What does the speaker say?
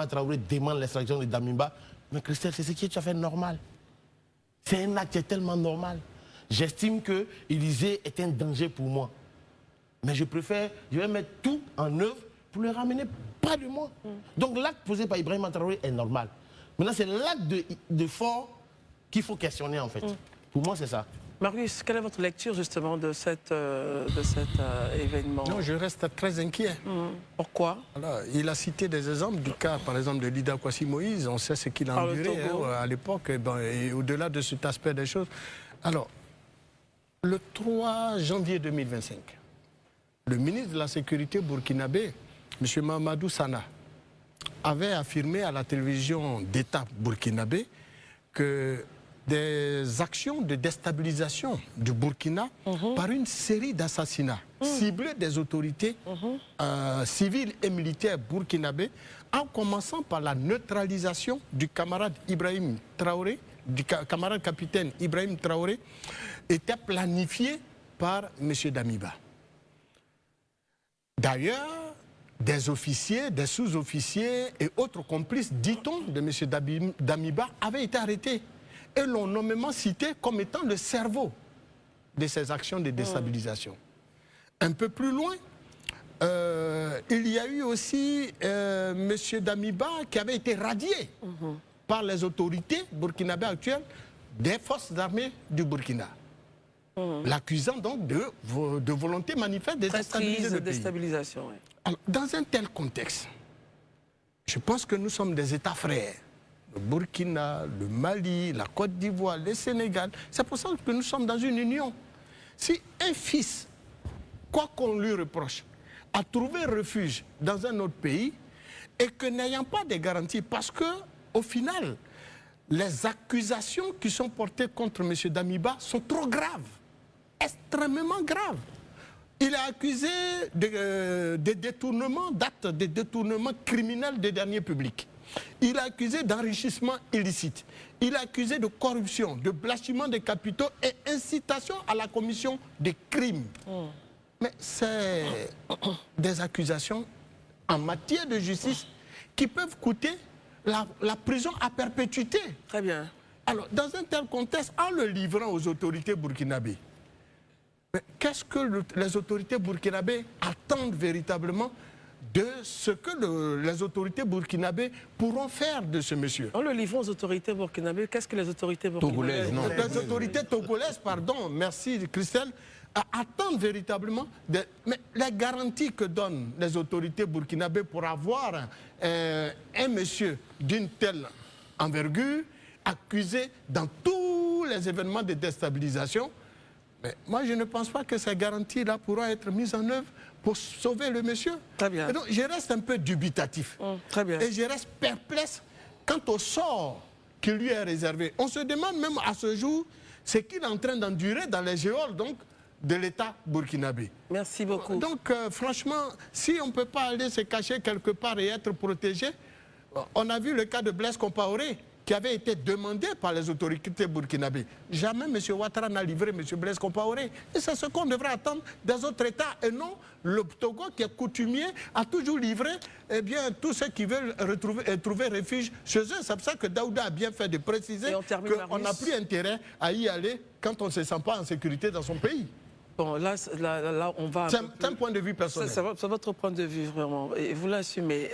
Traoré demande l'extraction de Damiba. Mais Christelle, c'est ce que tu as fait normal. C'est un acte qui est tellement normal. J'estime que Élysée est un danger pour moi. Mais je vais mettre tout en œuvre pour le ramener près de moi. Donc l'acte posé par Ibrahima Traoré est normal. Maintenant, c'est l'acte de fort qu'il faut questionner en fait. Pour moi, c'est ça. Marius, quelle est votre lecture justement de cet événement? Non, je reste très inquiet. Pourquoi? Voilà, il a cité des exemples du cas, par exemple, de Lida Kwasi Moïse. On sait ce qu'il a enduré à l'époque, et au-delà de cet aspect des choses. Alors, le 3 janvier 2025, le ministre de la Sécurité burkinabé, M. Mamadou Sana, avait affirmé à la télévision d'État burkinabé que des actions de déstabilisation du Burkina par une série d'assassinats ciblés des autorités civiles et militaires burkinabés, en commençant par la neutralisation du camarade Ibrahim Traoré, du camarade capitaine Ibrahim Traoré, était planifié par M. Damiba. D'ailleurs, des officiers, des sous-officiers et autres complices, dit-on, de M. Damiba avaient été arrêtés et l'ont nommément cité comme étant le cerveau de ces actions de déstabilisation. Un peu plus loin, il y a eu aussi M. Damiba qui avait été radié par les autorités burkinabées actuelles des forces armées du Burkina, l'accusant donc de volonté manifeste de déstabiliser le pays. Oui. Alors, dans un tel contexte, je pense que nous sommes des États frères. Le Burkina, le Mali, la Côte d'Ivoire, le Sénégal. C'est pour ça que nous sommes dans une union. Si un fils, quoi qu'on lui reproche, a trouvé refuge dans un autre pays et que n'ayant pas de garanties, parce que au final, les accusations qui sont portées contre M. Damiba sont trop graves, extrêmement graves. Il est accusé de détournement, d'actes de détournement criminel des deniers publics. Il est accusé d'enrichissement illicite. Il est accusé de corruption, de blanchiment des capitaux et incitation à la commission des crimes. Mais c'est des accusations en matière de justice qui peuvent coûter la prison à perpétuité. Très bien. Alors, dans un tel contexte, en le livrant aux autorités burkinabées, qu'est-ce que les autorités burkinabées attendent véritablement de ce que les autorités burkinabées pourront faire de ce monsieur? En le livrant aux autorités burkinabées, qu'est-ce que les autorités burkinabées... Les autorités togolaises, pardon, merci Christelle, attendent véritablement mais les garanties que donnent les autorités burkinabées pour avoir un monsieur d'une telle envergure accusé dans tous les événements de déstabilisation. Mais moi, je ne pense pas que ces garanties-là pourront être mises en œuvre pour sauver le monsieur. Très bien. Et donc, je reste un peu dubitatif. Très bien. Et je reste perplexe quant au sort qui lui est réservé. On se demande même à ce jour ce qu'il est en train d'endurer dans les geôles donc, de l'État burkinabé. Merci beaucoup. Donc, franchement, si on ne peut pas aller se cacher quelque part et être protégé, on a vu le cas de Blaise Compaoré, qui avait été demandé par les autorités burkinabées. Jamais M. Ouattara n'a livré M. Blaise Compaoré. Et c'est ce qu'on devrait attendre des autres États et non le Togo qui est coutumier a toujours livré tous ceux qui veulent trouver refuge chez eux. C'est pour ça que Daouda a bien fait de préciser qu'on n'a plus intérêt à y aller quand on ne se sent pas en sécurité dans son pays. Bon, là on va... C'est un point de vue personnel. C'est votre point de vue, vraiment. Et vous l'assumez.